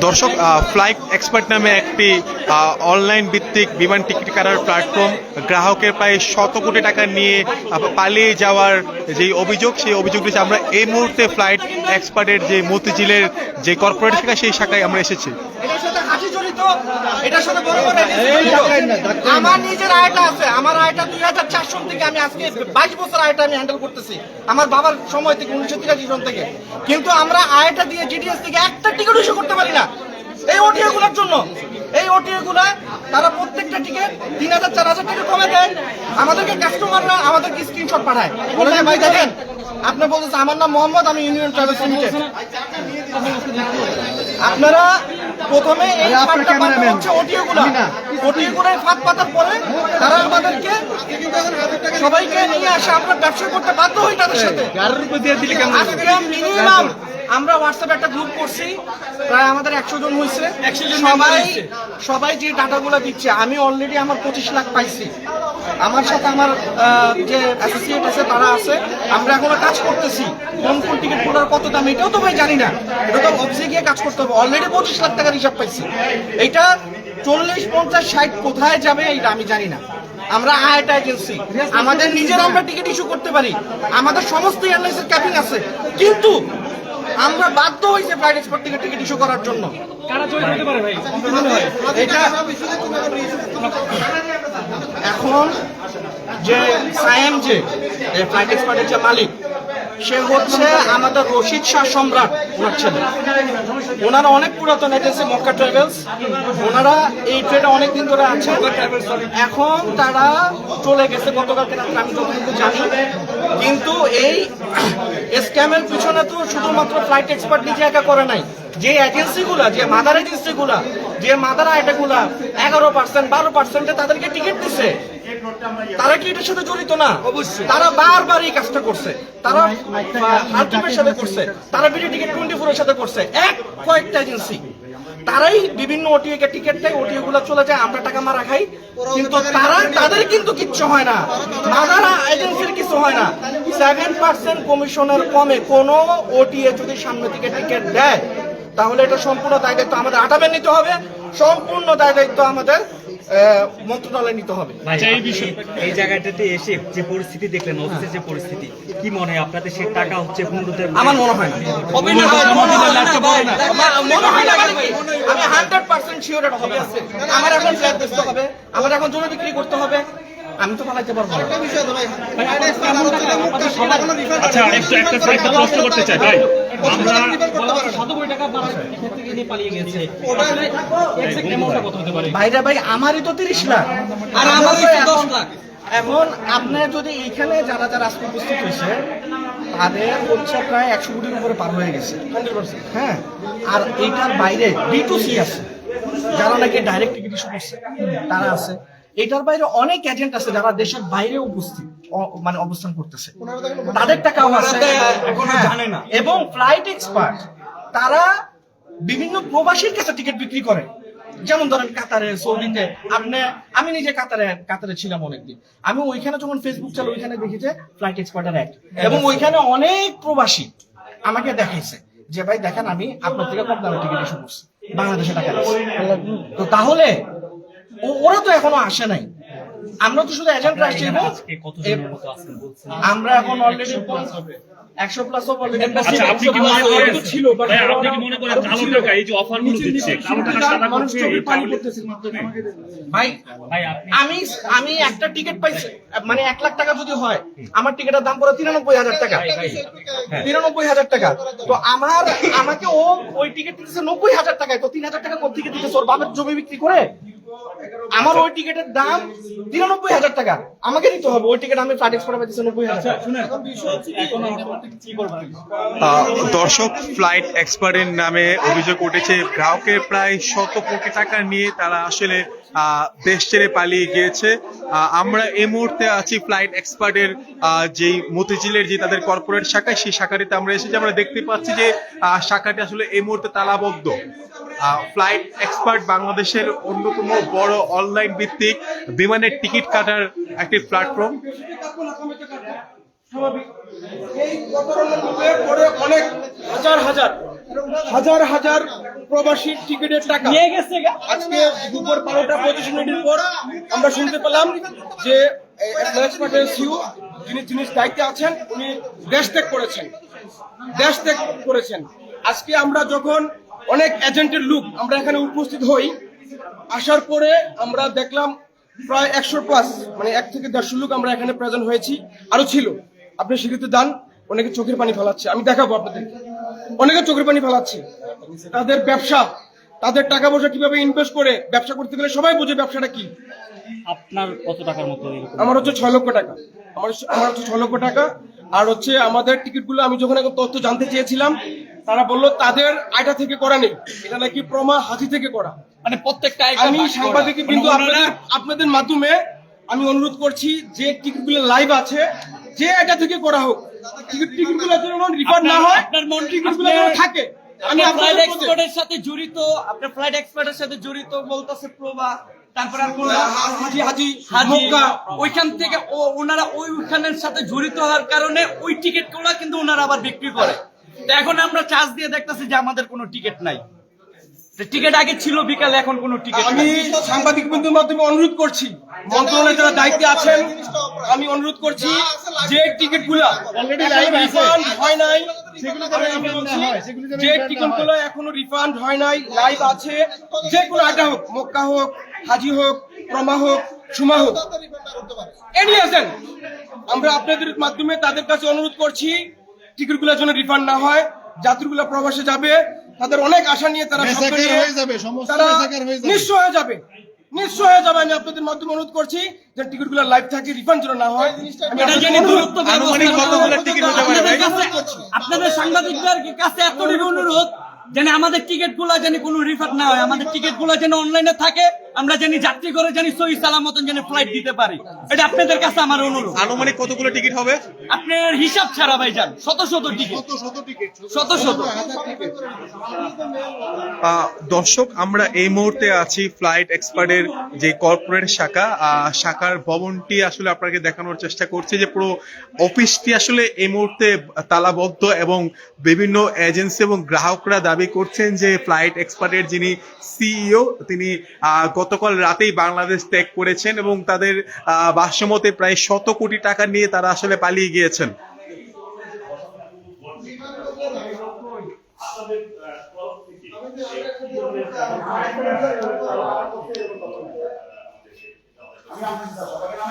দর্শক, flight expert নামে একটি অনলাইন ভিত্তিক বিমান টিকিট কাটার প্ল্যাটফর্ম গ্রাহকের প্রায় শত কোটি টাকা নিয়ে পালিয়ে যাওয়ার যে অভিযোগ, সেই অভিযোগটি আমরা এই মুহূর্তে ফ্লাইট এক্সপার্টের যে মতিঝিলের যে কর্পোরেট শাখা, সেই শাখায় আমরা এসেছি। আমার নিজের আয়টা আছে, আমার আয়টা 2004 সন থেকে আমি আজকে 22 বছর আয়টা আমি হ্যান্ডেল করতেছি, আমার বাবার সময় থেকে 1983 সন থেকে। কিন্তু আমরা আয়টা দিয়ে জিডিএস থেকে একটা টিকিট ইস্যু করতে পারি না এই ওটিএ গুলোর জন্য। এই ওটিএ গুলা তারা প্রত্যেকটা টিকিট 3000 4000 টাকা কমে দেয়, আমাদেরকে কাস্টমাররা আমাদেরকে স্ক্রিনশট পাঠায়, বলে ভাই দেখেন আপনি বলতেছেন আমার নাম মোহাম্মদ, আমি ইউনিয়ন ট্রাভেলস লিমিটেড। আপনারা প্রথমে এই ফাঁদটা পাতা হচ্ছে ওটিগুলোর ফাঁদ পাতার পরে তারা আমাদেরকে সবাইকে নিয়ে আসে, আমরা ব্যবসা করতে বাধ্য হই তাদের সাথে। আজকে মিনিমাম আমরা হোয়াটসঅ্যাপে একটা গ্রুপ করছি, প্রায় আমাদের 100 জন হয়েছে। সবাই যে ডাটাগুলো দিচ্ছে, আমি অলরেডি আমার 25 লাখ পাইছি। আমার সাথে আমার যে অ্যাসোসিয়েট আছে তারা আছে, আমরা এখনো কাজ করতেছি। কোন কোন টিকিট গুলোর কত দাম এটাও তো ভাই জানি না, এটা তো অফিসে গিয়ে কাজ করতে হবে। অলরেডি 25 লাখ টাকার হিসাব পাইছি। এইটা 40 50 60 কোথায় যাবে এইটা আমি জানি না। আমরা আইটা এজেন্সি, আমাদের নিজেরা আমরা টিকিট ইস্যু করতে পারি, আমাদের সমস্ত এয়ারলাইন্সের ক্যাবিন আছে, কিন্তু আমরা বাধ্য হয়েছে ফ্লাইট এক্সপার্ট থেকে টিকিট ইস্যু করার জন্য। এটা এখন যে সায়েম যে ফ্লাইট এক্সপার্টের যে মালিক, সে হচ্ছে আমাদের রশিদ শাহ সম্রাট, ওনার ছেলে। ওনারা অনেক পুরাতন এজেন্সি মক্কা ট্রাভেলস, ওনারা এই ট্রেডে অনেকদিন ধরে আছে। এখন তারা চলে গেছে গতকালকে রাত্রে, আমি যতটুকু জানি। কিন্তু এই স্ক্যামের পিছনে তো শুধুমাত্র ফ্লাইট এক্সপার্ট নিজে একা করে নাই, যে এজেন্সিগুলা, যে মাদার এজেন্সিগুলা, যে মাদার আইটাগুলা 11% 12% তাদেরকে টিকিট দিচ্ছে, তারা কি এটার সাথে জড়িত না? অবশ্যই তারা বারবার এই কাজটা করছে, তারা হালটিপের সাথে করছে, তারা বিডি টিকিট 24 এর সাথে করছে, এক কয়েকটা এজেন্সি তারাই বিভিন্ন ওটিএ কে টিকিট দেয়, ওটিএ গুলো চলে যায়, আমরা টাকা মারা খাই। কিন্তু তাদের কিন্তু কিচ্ছু হয় না, মাদার এজেন্সির কিছু হয় না। 7% কমিশনের কমে কোনো ওটিএ যদি সামনে থেকে টিকিট দেয়, তাহলে এটা সম্পূর্ণ দায় দায়িত্ব আমাদের আটামে নিতে হবে, সম্পূর্ণ দায় দায়িত্ব আমাদের মন্ত্রণালয়ে নিতে হবে। এই জায়গাটাতে এসে যে পরিস্থিতি দেখলেন, অফিসের যে পরিস্থিতি, কি মনে হয় আপনাদের সে টাকা হচ্ছে পুনরুদ্ধার? আমার মনে হয় না, আমি 100% শিওর এটা হবে। আমার এখন ফ্ল্যাট বেচতে হবে, আমার এখন জমি বিক্রি করতে হবে, আমি তো পালাইতে পারবো না। আচ্ছা, একটা প্রশ্ন করতে চাই ভাই, আমরা ভাইরা ভাই আমারই তো 30 লাখ আর আমার 10 লাখ। এখন আপনার যদি এইখানে যারা যারা আজকে উপস্থিত হয়েছে, তাদের হচ্ছে প্রায় 100 কোটির উপরে পার হয়ে গেছে 100%। হ্যাঁ, আর এইটার বাইরে B2C আছে, যারা নাকি ডাইরেক্ট টিকিট ইস্যু করছে তারা আছে। এটার বাইরে অনেক এজেন্ট আছে যারা দেশের বাইরে উপস্থিত মানে অবস্থান করতেছে, তাদের টাকাও আছে জানে না। এবং ফ্লাইট এক্সপার্ট তারা বিভিন্ন প্রবাসীর কাছে টিকিট বিক্রি করে, যেমন ধরেন কাতারে, সৌদিতে। আমি নিজে কাতারে ছিলাম অনেকদিন, আমি ওইখানে যখন ফেসবুক চালাই ওইখানে দেখি যে ফ্লাইট এক্সপার্টের অ্যাড, এবং ওইখানে অনেক প্রবাসী আমাকে দেখাইছে যে ভাই দেখেন আমি আপনার থেকে কম দামে টিকিট ইস্যু করছি, বাংলাদেশে টাকা দিচ্ছি। তো তাহলে ওরা তো এখনো আসে নাই, আমরা তো শুধু এজেন্টরা আসছি। আমরা এখন অলরেডি 100+ অলরেডি। আচ্ছা, আপনি কি মনে করেন ছিল, আপনি কি মনে করেন কালো টাকা এই যে অফারগুলো দিচ্ছে, কালো টাকা সাদা করছে এই পলিটিক্সের মাধ্যমে? ভাই আমি একটা টিকিট পাইছি, মানে 1 লাখ টাকা যদি হয়, আমার টিকিটের দাম পড়ে 93,000 টাকা, 93,000 টাকা। তো আমাকে ও ওই টিকিট দিতেছে 90,000 টাকায়, তো 3,000 টাকা কোথা থেকে দিতেছে? ওর বাবার জমি বিক্রি করে আমার ওই টিকিটের দাম 93,000 টাকা, আমাকে দিতে হবে। ওই টিকিট আমি ফ্লাইট এক্সপার্ট পাইতেছি 90,000। দর্শক, ফ্লাইট এক্সপার্টের নামে অভিযোগ উঠেছে, গ্রাহকের প্রায় শত কোটি টাকা নিয়ে তারা আসলে দেশ ছেড়ে পালিয়ে গিয়েছে। আমরা এই মুহূর্তে আছি ফ্লাইট এক্সপার্টের যেই মতিঝিলের যে তাদের কর্পোরেট শাখা, সেই শাখাটিতে আমরা এসেছি। আমরা দেখতে পাচ্ছি যে শাখাটি আসলে এই মুহূর্তে তালাবদ্ধ। ফ্লাইট এক্সপার্ট বাংলাদেশের অন্যতম বড় অনলাইন ভিত্তিক বিমানের টিকিট কাটার একটি প্ল্যাটফর্ম। স্বাভাবিক। এই প্রতারণার মধ্যে পরে অনেক হাজার হাজার হাজার হাজার প্রবাসী টিকিটের টাকা নিয়ে গেছে। আজকে দুপুর 12:25 পর আমরা শুনতে পেলাম যে সিইও যিনি দায়িত্বে আছেন উনি দেশ ত্যাগ করেছেন। আজকে আমরা যখন অনেক এজেন্টের লোক আমরা এখানে উপস্থিত হই, আসার পরে আমরা দেখলাম প্রায় 100+, মানে 1 থেকে 150 লোক আমরা এখানে প্রেজেন্ট হয়েছি। আরো ছিল, আপনি স্বীকৃতি দান। অনেকে চোখের পানি ফেলাচ্ছে, আমি দেখাবো আপনাদের। অনেকে চোখের পানি ফেলাচ্ছে, তাদের ব্যবসা, তাদের টাকা পয়সা কিভাবে ইনভেস্ট করে ব্যবসা করতে গেলে সবাই বুঝে ব্যবসাটা কি। আপনার কত টাকার মতো এরকম? আমার হচ্ছে 6 লক্ষ টাকা। আমার হচ্ছে 6 লক্ষ টাকা। আর হচ্ছে আমাদের টিকিটগুলো আমি যখন এখন তথ্য জানতে চেয়েছিলাম, তারা বললো তাদের আইটা থেকে করা নেই, এটা নাকি প্রমা হাজি থেকে করা। মানে প্রত্যেকটা আমি সাংবাদিক কিন্তু আপনাদের মাধ্যমে আমি অনুরোধ করছি যে টিকিটগুলো লাইভ আছে, যে এটা থেকে করা হোক, টিকিটগুলো যেন রিফান্ড না হয়, আপনার মন টিকিটগুলো যেন থাকে। আমি ফ্লাইট আপনাদের এক্সপার্টের সাথে জড়িত, আপনার ফ্লাইট এক্সপার্টের সাথে জড়িত বলতেছে প্রভা, তারপর হাজি মক্কা, ওইখান থেকে ওনারা ওইখানের সাথে জড়িত হওয়ার কারণে ওই টিকিটগুলো কিন্তু ওনারা আবার বিক্রি করে। তো এখন আমরা চার্জ দিয়ে দেখতেছি যে আমাদের কোনো টিকিট নাই। টিকিট আগে ছিল বিকালে, এখন কোনো টিকিট আমি সাংবাদিক বন্ধুর মাধ্যমে অনুরোধ করছি, মন্ত্রণালয়ের যারা দায়িত্বে আছেন, আমি অনুরোধ করছি যে টিকিটগুলো রিফান্ড হয় নাই, যে টিকিটগুলো এখনো রিফান্ড হয় নাই, লাইভ আছে, যে কোনো আইটা হোক, মক্কা হোক, হাজি হোক, প্রমা হোক, সুমা হোক, এনি আছেন, আমরা আপনাদের মাধ্যমে তাদের কাছে অনুরোধ করছি টিকিটগুলোর জন্য রিফান্ড না হয়। যাত্রীগুলো প্রবাসে যাবে, তাদের অনেক আশা নিয়ে তারা নিশ্চয় হয়ে যাবে। আমি আপনাদের মাধ্যমে অনুরোধ করছি যে টিকিটগুলো লাইভ থাকে, রিফান্ড যেন না হয়। আপনাদের সাংবাদিকদের কাছে এতটুকু অনুরোধ যেন আমাদের টিকিট গুলা যেন কোনো রিফান্ড না হয়, আমাদের টিকিট গুলা যেন অনলাইনে থাকে, আমরা জানি যাত্রী করে জানি সহি সালামত যেন ফ্লাইট দিতে পারি। এটা আপনাদের কাছে আমার অনুরোধ। আনুমানিক কতগুলো টিকিট হবে? আপনার হিসাব ছাড়া ভাইজান, শত শত। দর্শক, আমরা এই মুহূর্তে আছি ফ্লাইট এক্সপার্টের যে কর্পোরেট শাখার ভবনটি আসলে আপনাকে দেখানোর চেষ্টা করছি যে পুরো অফিসটি আসলে এই মুহূর্তে তালাবদ্ধ এবং বিভিন্ন এজেন্সি এবং গ্রাহকরা দাবি করছেন যে ফ্লাইট এক্সপার্টের যিনি সিইও তিনি গতকাল রাতেই বাংলাদেশ ত্যাগ করেছেন এবং তাদের ভাষ্যমতে প্রায় 100 কোটি টাকা নিয়ে তারা আসলে পালিয়ে গিয়েছেন। আমি